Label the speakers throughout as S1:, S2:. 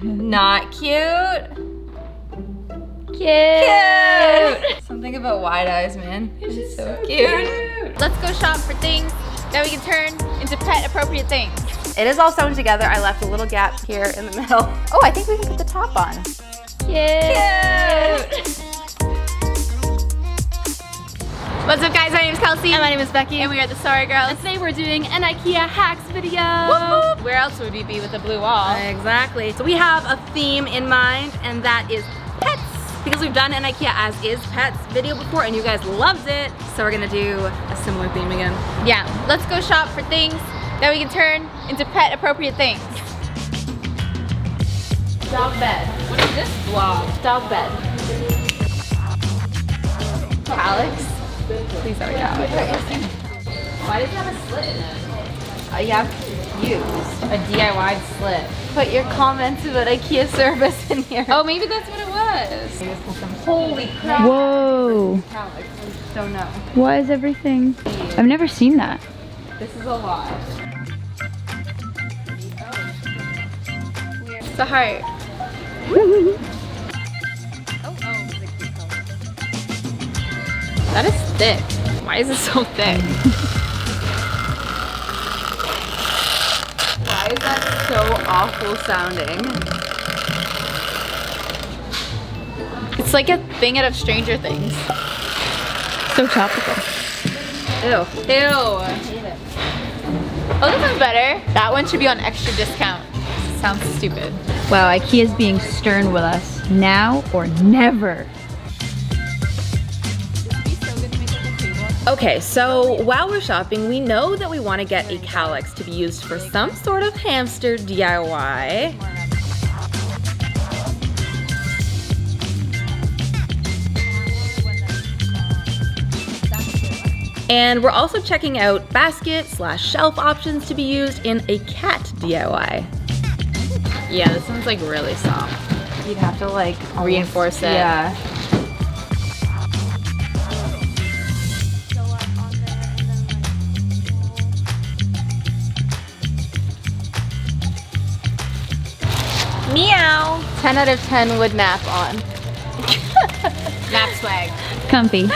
S1: Not cute.
S2: Cute.
S1: Something about wide eyes, man.
S2: It's
S1: so cute.
S2: Let's go shop for things that we can turn into pet appropriate things.
S1: It is all sewn together. I left a little gap here in the middle. Oh, I think we can put the top on.
S2: Cute. What's up, guys? My name is Kelsey.
S3: And my name is Becky.
S2: And we are the Sorry Girls.
S3: And today we're doing an Ikea hacks video.
S2: Whoop, whoop. Where else would we be with a blue wall?
S1: Exactly. So we have a theme in mind, and that is pets. Because we've done an Ikea as is pets video before, and you guys loved it. So we're gonna do a similar theme again.
S2: Yeah, let's go shop for things that we can turn into pet appropriate things. Dog bed. What is this vlog? Dog bed. Kallax. Please have a Kallax.
S1: Why does it have a slit in it? You have to use a DIY slit. Put your comments about Ikea service in here.
S2: Oh, maybe that's what it was.
S1: Holy crap.
S3: Whoa.
S1: Kallax. I don't know.
S3: Why is everything? I've never seen that.
S1: This is a lot.
S2: The heart. That is thick. Why is it so thick?
S1: Why is that so awful sounding?
S2: It's like a thing out of Stranger Things.
S3: So topical.
S1: Ew.
S2: Ew. Oh, this one's better. That one should be on extra discount. Sounds stupid.
S3: Wow, Ikea's being stern with us. Now or never.
S1: Okay, so while we're shopping, we know that we want to get a kallax to be used for some sort of hamster DIY. And we're also checking out basket/shelf options to be used in a cat DIY.
S2: Yeah, this one's like really soft.
S1: You'd have to like
S2: Reinforce it.
S1: Yeah.
S2: Meow. 10 out of 10 would nap on. Nap swag.
S3: Comfy.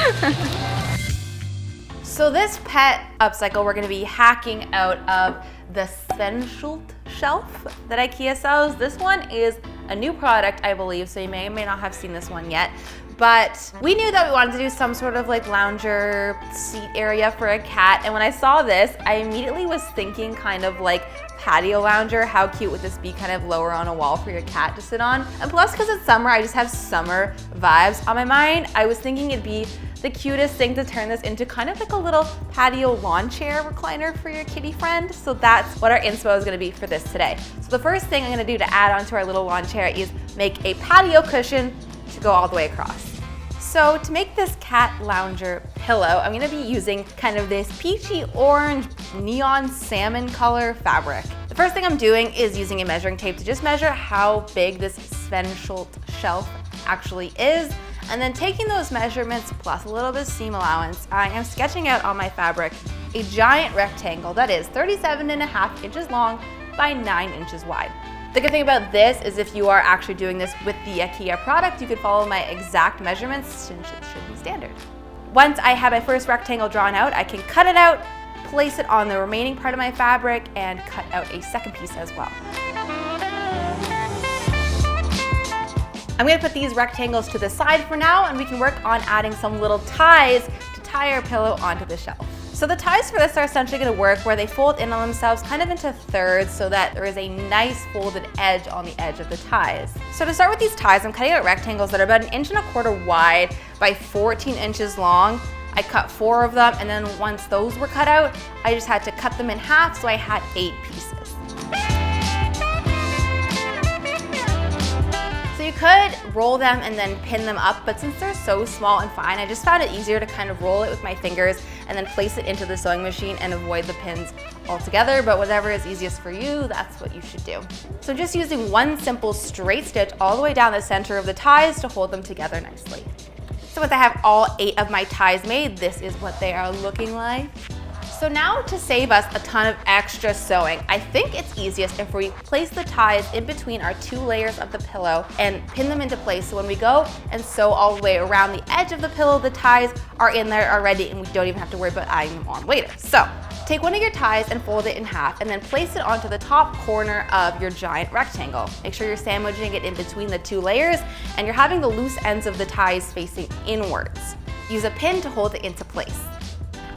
S1: So this pet upcycle, we're gonna be hacking out of the Svenschult shelf that Ikea sells. This one is a new product, I believe, so you may or may not have seen this one yet. But we knew that we wanted to do some sort of like lounger seat area for a cat. And when I saw this, I immediately was thinking kind of like patio lounger. How cute would this be, kind of lower on a wall for your cat to sit on? And plus, because it's summer, I just have summer vibes on my mind. I was thinking it'd be the cutest thing to turn this into kind of like a little patio lawn chair recliner for your kitty friend. So that's what our inspo is gonna be for this today. So the first thing I'm gonna do to add onto our little lawn chair is make a patio cushion to go all the way across. So to make this cat lounger pillow, I'm gonna be using kind of this peachy orange neon salmon color fabric. The first thing I'm doing is using a measuring tape to just measure how big this Svenschult shelf actually is. And then taking those measurements plus a little bit of seam allowance, I am sketching out on my fabric a giant rectangle that is 37.5 inches long by 9 inches wide. The good thing about this is if you are actually doing this with the Ikea product, you could follow my exact measurements, since it should be standard. Once I have my first rectangle drawn out, I can cut it out, place it on the remaining part of my fabric, and cut out a second piece as well. I'm gonna put these rectangles to the side for now, and we can work on adding some little ties to tie our pillow onto the shelf. So the ties for this are essentially gonna work where they fold in on themselves kind of into thirds so that there is a nice folded edge on the edge of the ties. So to start with these ties, I'm cutting out rectangles that are about 1.25 inches wide by 14 inches long. I cut 4 of them, and then once those were cut out, I just had to cut them in half, so I had 8 pieces. So you could roll them and then pin them up, but since they're so small and fine, I just found it easier to kind of roll it with my fingers and then place it into the sewing machine and avoid the pins altogether, but whatever is easiest for you, that's what you should do. So just using one simple straight stitch all the way down the center of the ties to hold them together nicely. So once I have all 8 of my ties made, this is what they are looking like. So now to save us a ton of extra sewing, I think it's easiest if we place the ties in between our 2 layers of the pillow and pin them into place. So when we go and sew all the way around the edge of the pillow, the ties are in there already and we don't even have to worry about adding them on later. So take one of your ties and fold it in half and then place it onto the top corner of your giant rectangle. Make sure you're sandwiching it in between the 2 layers and you're having the loose ends of the ties facing inwards. Use a pin to hold it into place.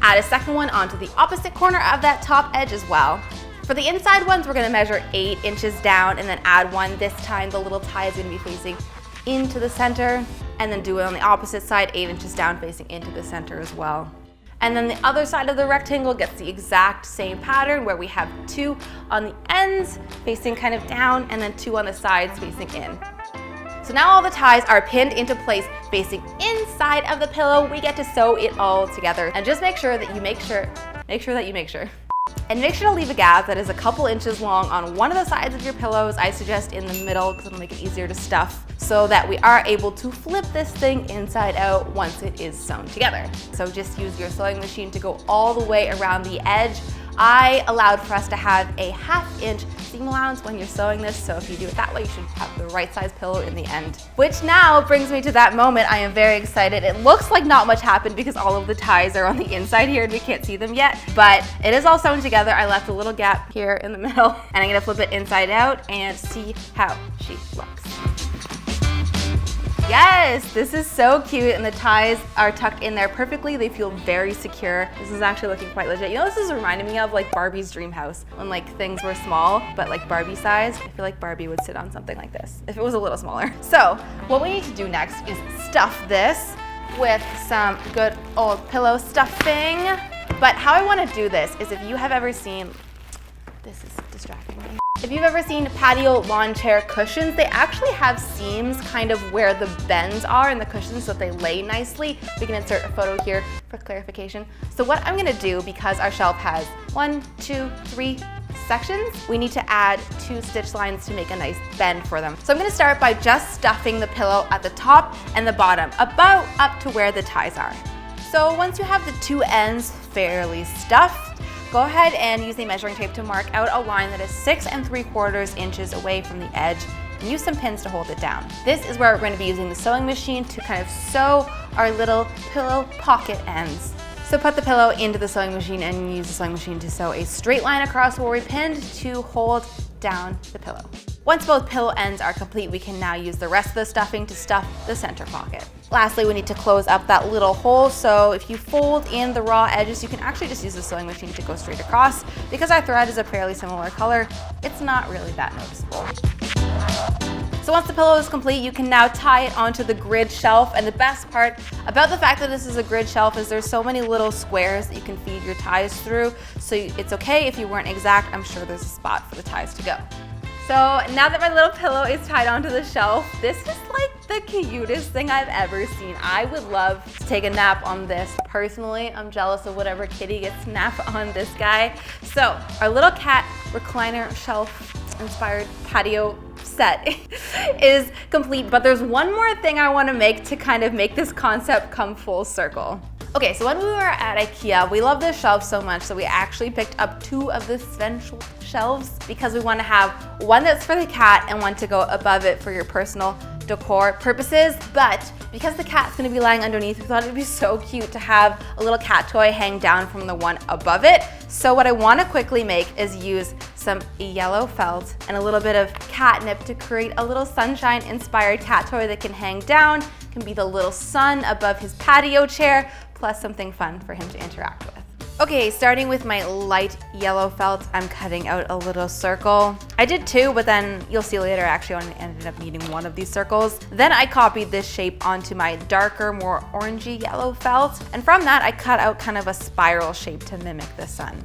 S1: Add a second one onto the opposite corner of that top edge as well. For the inside ones, we're gonna measure 8 inches down and then add one. This time the little tie is gonna be facing into the center, and then do it on the opposite side, 8 inches down facing into the center as well. And then the other side of the rectangle gets the exact same pattern where we have 2 on the ends facing kind of down and then 2 on the sides facing in. So now all the ties are pinned into place facing inside of the pillow. We get to sew it all together. And just make sure that you make sure. And make sure to leave a gap that is a couple inches long on one of the sides of your pillows. I suggest in the middle because it'll make it easier to stuff, so that we are able to flip this thing inside out once it is sewn together. So just use your sewing machine to go all the way around the edge. I allowed for us to have a 1/2 inch seam allowance when you're sewing this, so if you do it that way, you should have the right size pillow in the end. Which now brings me to that moment. I am very excited. It looks like not much happened because all of the ties are on the inside here and we can't see them yet, but it is all sewn together. I left a little gap here in the middle and I'm gonna flip it inside out and see how she looks. Yes, this is so cute and the ties are tucked in there perfectly. They feel very secure. This is actually looking quite legit. You know, this is reminding me of like Barbie's dream house when like things were small, but like Barbie size. I feel like Barbie would sit on something like this if it was a little smaller. So what we need to do next is stuff this with some good old pillow stuffing. But how I want to do this is if you have ever seen, this is distracting me. If you've ever seen patio lawn chair cushions, they actually have seams kind of where the bends are in the cushions so that they lay nicely. We can insert a photo here for clarification. So what I'm gonna do, because our shelf has 1, 2, 3 sections, we need to add 2 stitch lines to make a nice bend for them. So I'm gonna start by just stuffing the pillow at the top and the bottom, about up to where the ties are. So once you have the 2 ends fairly stuffed, go ahead and use a measuring tape to mark out a line that is 6 3/4 inches away from the edge and use some pins to hold it down. This is where we're going to be using the sewing machine to kind of sew our little pillow pocket ends. So put the pillow into the sewing machine and use the sewing machine to sew a straight line across where we pinned to hold down the pillow. Once both pillow ends are complete, we can now use the rest of the stuffing to stuff the center pocket. Lastly, we need to close up that little hole, so if you fold in the raw edges, you can actually just use the sewing machine to go straight across. Because our thread is a fairly similar color, it's not really that noticeable. So once the pillow is complete, you can now tie it onto the grid shelf. And the best part about the fact that this is a grid shelf is there's so many little squares that you can feed your ties through. So it's okay if you weren't exact, I'm sure there's a spot for the ties to go. So now that my little pillow is tied onto the shelf, this is like the cutest thing I've ever seen. I would love to take a nap on this. Personally, I'm jealous of whatever kitty gets to nap on this guy. So our little cat recliner shelf inspired patio set is complete, but there's one more thing I want to make to kind of make this concept come full circle. Okay, so when we were at Ikea, we love this shelf so much, so we actually picked up 2 of the essential shelves because we want to have one that's for the cat and one to go above it for your personal decor purposes. But because the cat's going to be lying underneath, we thought it'd be so cute to have a little cat toy hang down from the one above it. So what I want to quickly make is use some yellow felt and a little bit of catnip to create a little sunshine inspired cat toy that can hang down, can be the little sun above his patio chair, plus something fun for him to interact with. Okay, starting with my light yellow felt, I'm cutting out a little circle. I did 2, but then you'll see later actually I only ended up needing 1 of these circles. Then I copied this shape onto my darker, more orangey yellow felt. And from that, I cut out kind of a spiral shape to mimic the sun.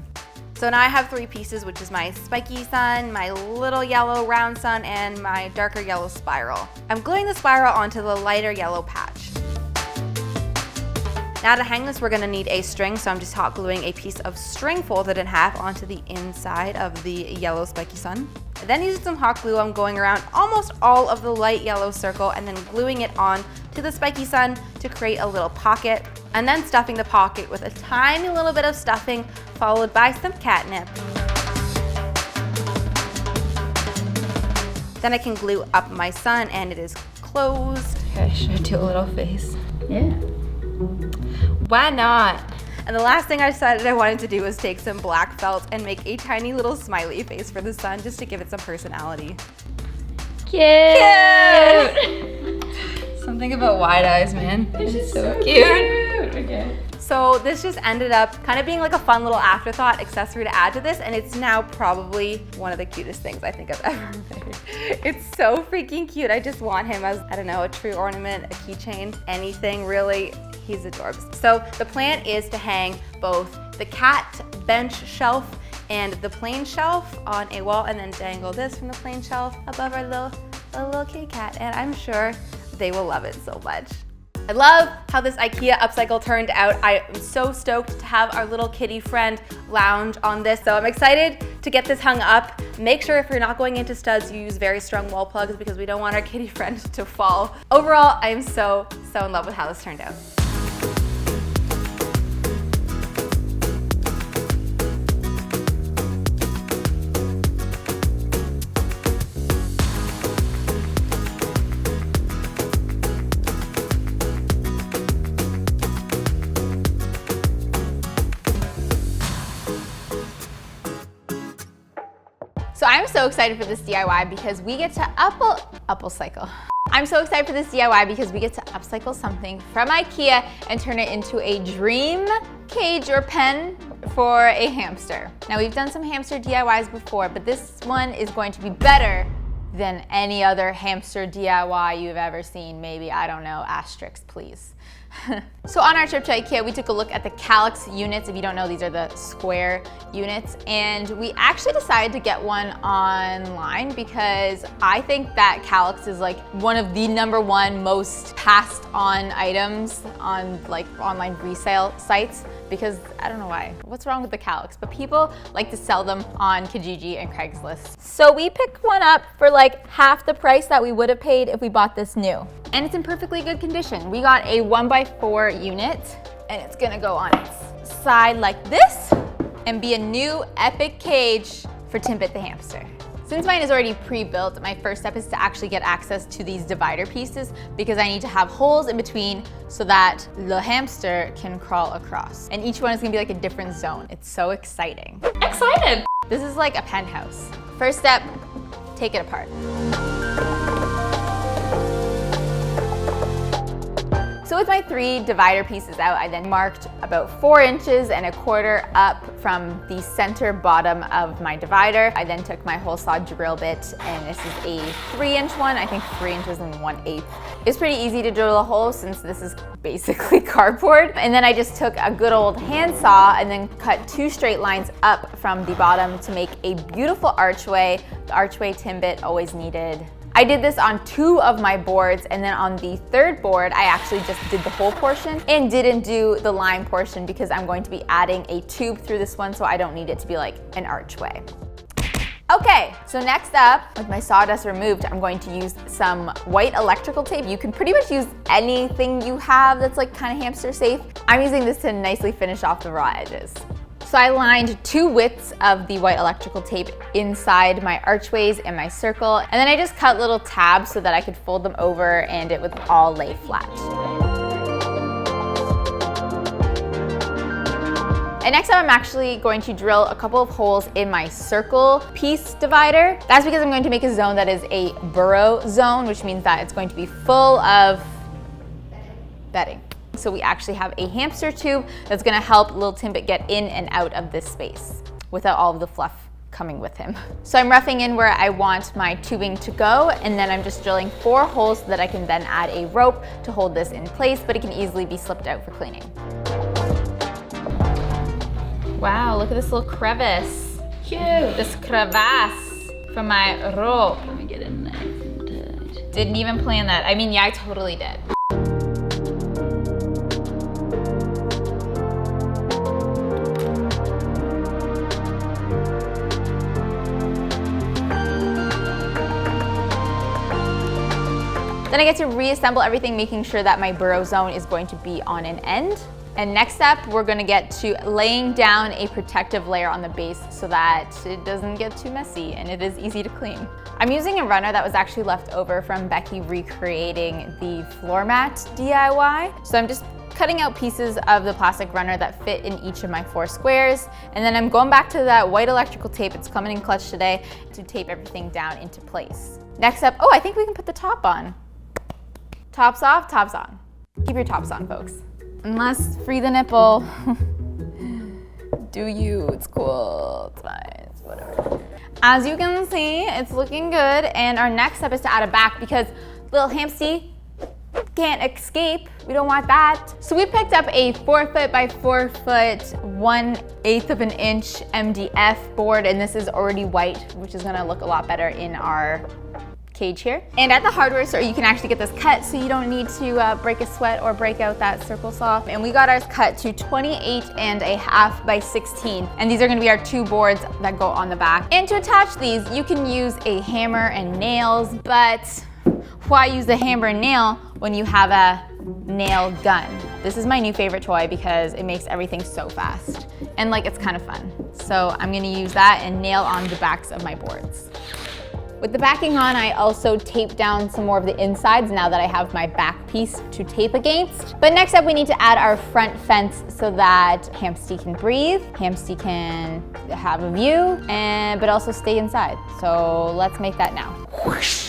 S1: So now I have 3 pieces, which is my spiky sun, my little yellow round sun, and my darker yellow spiral. I'm gluing the spiral onto the lighter yellow patch. Now to hang this, we're gonna need a string, so I'm just hot gluing a piece of string folded in half onto the inside of the yellow spiky sun. And then using some hot glue, I'm going around almost all of the light yellow circle and then gluing it on to the spiky sun to create a little pocket. And then stuffing the pocket with a tiny little bit of stuffing followed by some catnip. Then I can glue up my sun and it is closed.
S2: Okay, should I do a little face?
S3: Yeah.
S2: Why not?
S1: And the last thing I decided I wanted to do was take some black felt and make a tiny little smiley face for the sun just to give it some personality.
S2: Cute! Something about wide eyes, man. It's so cute. Okay.
S1: So this just ended up kind of being like a fun little afterthought accessory to add to this, and it's now probably one of the cutest things I think I've ever made. It's so freaking cute. I just want him as, I don't know, a tree ornament, a keychain, anything really. He's adorbs. So the plan is to hang both the cat bench shelf and the plain shelf on a wall, and then dangle this from the plain shelf above our little kitty cat, and I'm sure they will love it so much. I love how this Ikea upcycle turned out. I am so stoked to have our little kitty friend lounge on this. So I'm excited to get this hung up. Make sure if you're not going into studs, you use very strong wall plugs because we don't want our kitty friend to fall. Overall, I am so in love with how this turned out.
S2: So I'm so excited for this DIY because we get to upcycle. I'm so excited for this DIY because we get to upcycle something from Ikea and turn it into a dream cage or pen for a hamster. Now we've done some hamster DIYs before, but this one is going to be better than any other hamster DIY you've ever seen. Maybe, I don't know, asterisks, please. So on our trip to Ikea, we took a look at the kallax units. If you don't know, these are the square units. And we actually decided to get one online because I think that kallax is like one of the #1 most passed on items on like online resale sites, because I don't know why. What's wrong with the kallax? But people like to sell them on Kijiji and Craigslist. So we picked one up for like half the price that we would have paid if we bought this new. And it's in perfectly good condition. We got a 1x4 unit, and it's gonna go on its side like this and be a new epic cage for Timbit the hamster. Since mine is already pre-built, my first step is to actually get access to these divider pieces because I need to have holes in between so that the hamster can crawl across. And each one is gonna be like a different zone. It's so exciting.
S3: Excited!
S2: This is like a penthouse. First step, take it apart. So with my 3 divider pieces out, I then marked about 4 inches and a quarter up from the center bottom of my divider. I then took my hole saw drill bit, and this is a 3-inch one, I think 3 inches and 1/8. It's pretty easy to drill a hole since this is basically cardboard. And then I just took a good old handsaw and then cut 2 straight lines up from the bottom to make a beautiful archway. The archway Timbit always needed. I did this on 2 of my boards, and then on the 3rd board, I actually just did the whole portion and didn't do the line portion because I'm going to be adding a tube through this one, so I don't need it to be like an archway. Okay, so next up, with my sawdust removed, I'm going to use some white electrical tape. You can pretty much use anything you have that's like kind of hamster safe. I'm using this to nicely finish off the raw edges. So I lined 2 widths of the white electrical tape inside my archways and my circle, and then I just cut little tabs so that I could fold them over and it would all lay flat. And next up, I'm actually going to drill a couple of holes in my circle piece divider. That's because I'm going to make a zone that is a burrow zone, which means that it's going to be full of bedding. So we actually have a hamster tube that's gonna help little Timbit get in and out of this space without all of the fluff coming with him. So I'm roughing in where I want my tubing to go, and then I'm just drilling 4 holes so that I can then add a rope to hold this in place, but it can easily be slipped out for cleaning. Wow, look at this little crevice.
S3: Cute!
S2: This crevasse from my rope.
S3: Let me get in there.
S2: Didn't even plan that. I mean, yeah, I totally did. Then I get to reassemble everything, making sure that my burrow zone is going to be on an end. And next up, we're gonna get to laying down a protective layer on the base so that it doesn't get too messy and it is easy to clean. I'm using a runner that was actually left over from Becky recreating the floor mat DIY. So I'm just cutting out pieces of the plastic runner that fit in each of my 4 squares. And then I'm going back to that white electrical tape, it's coming in clutch today, to tape everything down into place. Next up, oh, I think we can put the top on. Tops off, tops on. Keep your tops on, folks. Unless free the nipple. Do you, it's cool, it's nice, whatever. As you can see, it's looking good. And our next step is to add a back because little hamsty can't escape. We don't want that. So we picked up a 4 foot by 4 foot, 1/8 of an inch MDF board, and this is already white, which is gonna look a lot better in our cage here. And at the hardware store, you can actually get this cut so you don't need to break a sweat or break out that circle saw. And we got ours cut to 28.5 by 16. And these are gonna be our 2 boards that go on the back. And to attach these, you can use a hammer and nails, but why use a hammer and nail when you have a nail gun? This is my new favorite toy because it makes everything so fast. And like, it's kind of fun. So I'm gonna use that and nail on the backs of my boards. With the backing on, I also taped down some more of the insides now that I have my back piece to tape against. But next up, we need to add our front fence so that Hamsty can breathe, Hamsty can have a view, but also stay inside. So let's make that now. Whoosh.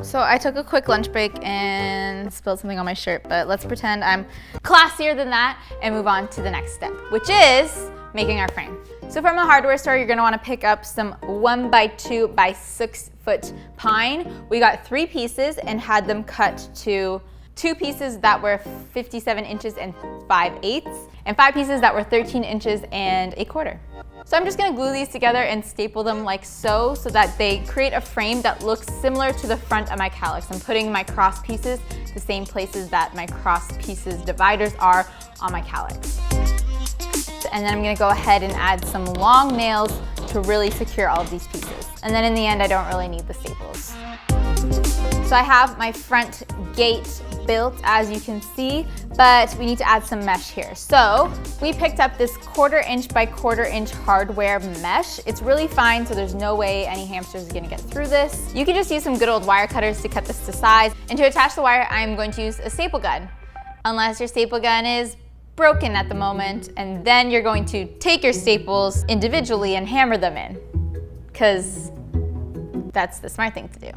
S2: So I took a quick lunch break and spilled something on my shirt, but let's pretend I'm classier than that and move on to the next step, which is making our frame. So from the hardware store, you're gonna wanna pick up some 1 by 2 by 6 foot pine. We got 3 pieces and had them cut to 2 pieces that were 57 inches and 5/8, and 5 pieces that were 13 inches and 1/4. So I'm just gonna glue these together and staple them like so that they create a frame that looks similar to the front of my kallax. I'm putting my cross pieces the same places that my cross pieces dividers are on my kallax. And then I'm gonna go ahead and add some long nails to really secure all of these pieces. And then in the end, I don't really need the staples. So I have my front gate built, as you can see, but we need to add some mesh here. So we picked up this 1/4 inch by 1/4 inch hardware mesh. It's really fine, so there's no way any hamsters are gonna get through this. You can just use some good old wire cutters to cut this to size. And to attach the wire, I'm going to use a staple gun, unless your staple gun is broken at the moment, and then you're going to take your staples individually and hammer them in, because that's the smart thing to do.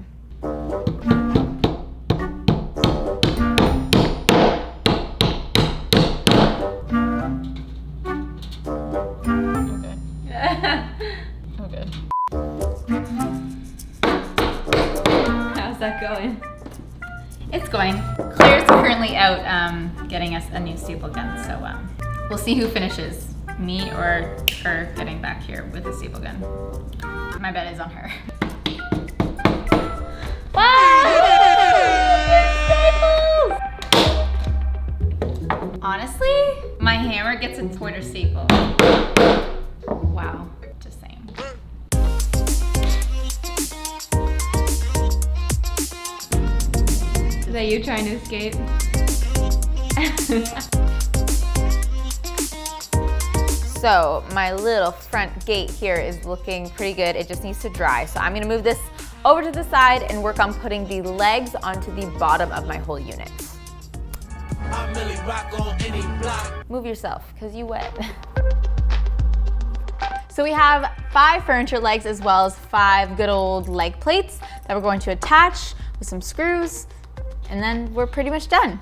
S3: How's that going?
S2: It's going. Claire's currently out getting us a new staple gun, so we'll see who finishes, me or her getting back here with a staple gun. My bet is on her. Honestly, my hammer gets a Twitter staple. Wow, just saying.
S3: Is that you trying to escape?
S2: So my little front gate here is looking pretty good. It just needs to dry. So I'm gonna move this over to the side and work on putting the legs onto the bottom of my whole unit. Move yourself, because you wet. So we have 5 furniture legs as well as 5 good old leg plates that we're going to attach with some screws, and then we're pretty much done.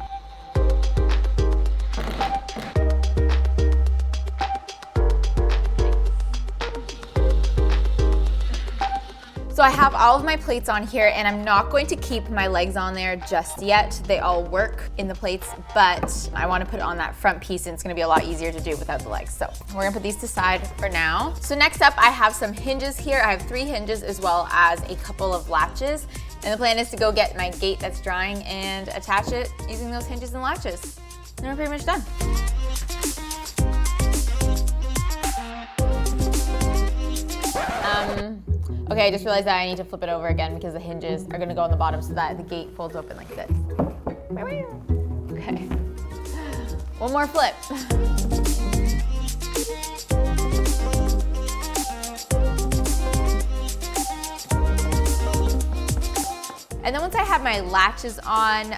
S2: So I have all of my plates on here, and I'm not going to keep my legs on there just yet. They all work in the plates, but I want to put it on that front piece, and it's going to be a lot easier to do without the legs. So we're going to put these to side for now. So next up, I have some hinges here. I have 3 hinges as well as a couple of latches. And the plan is to go get my gate that's drying and attach it using those hinges and latches. And we're pretty much done. Okay, I just realized that I need to flip it over again because the hinges are gonna go on the bottom so that the gate folds open like this. Okay. One more flip. And then once I have my latches on,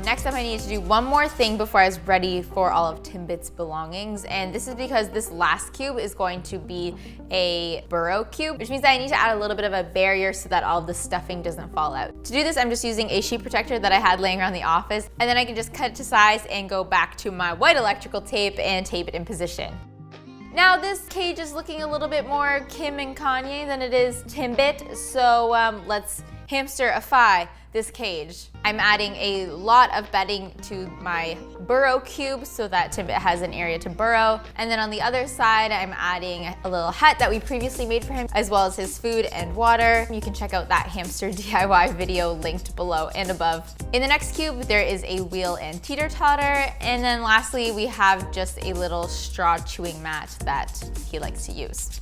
S2: next up I need to do one more thing before I was ready for all of Timbit's belongings. And this is because this last cube is going to be a burrow cube, which means that I need to add a little bit of a barrier so that all of the stuffing doesn't fall out. To do this, I'm just using a sheet protector that I had laying around the office, and then I can just cut it to size and go back to my white electrical tape and tape it in position. Now this cage is looking a little bit more Kim and Kanye than it is Timbit, so let's hamsterify this cage. I'm adding a lot of bedding to my burrow cube so that Timbit has an area to burrow. And then on the other side, I'm adding a little hut that we previously made for him, as well as his food and water. You can check out that hamster DIY video linked below and above. In the next cube, there is a wheel and teeter-totter. And then lastly, we have just a little straw chewing mat that he likes to use.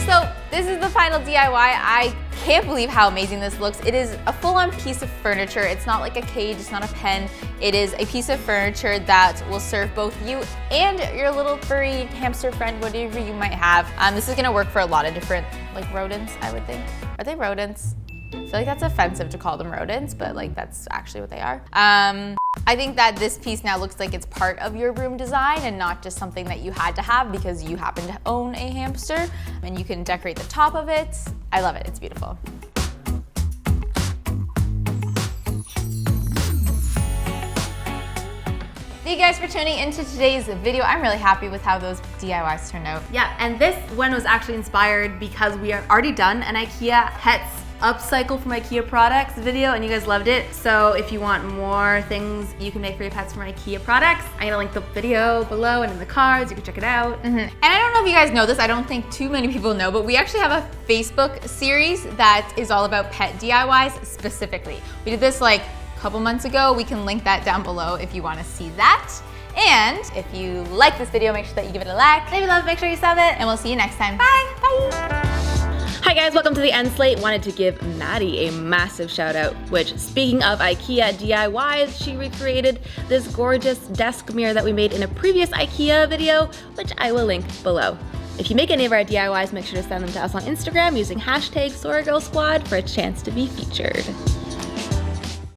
S2: So this is the final DIY. I can't believe how amazing this looks. It is a full-on piece of furniture. It's not like a cage, it's not a pen. It is a piece of furniture that will serve both you and your little furry hamster friend, whatever you might have. This is gonna work for a lot of different like rodents, I would think. Are they rodents? I feel like that's offensive to call them rodents, but like that's actually what they are. I think that this piece now looks like it's part of your room design and not just something that you had to have because you happen to own a hamster, and you can decorate the top of it. I love it, it's beautiful. Thank you guys for tuning into today's video. I'm really happy with how those DIYs turned out.
S1: Yeah, and this one was actually inspired because we have already done an IKEA pets upcycle from IKEA products video and you guys loved it. So if you want more things you can make for your pets from IKEA products, I'm gonna link the video below and in the cards, you can check it out.
S2: And I don't know if you guys know this, I don't think too many people know, but we actually have a Facebook series that is all about pet DIYs specifically. We did this like a couple months ago. We can link that down below if you wanna see that. And if you like this video, make sure that you give it a like.
S1: Leave a love, make sure you sub it.
S2: And we'll see you next time.
S1: Bye. Bye. Hi guys, welcome to the End Slate. Wanted to give Maddie a massive shout out, which speaking of IKEA DIYs, she recreated this gorgeous desk mirror that we made in a previous IKEA video, which I will link below. If you make any of our DIYs, make sure to send them to us on Instagram using #SorryGirlsSquad for a chance to be featured.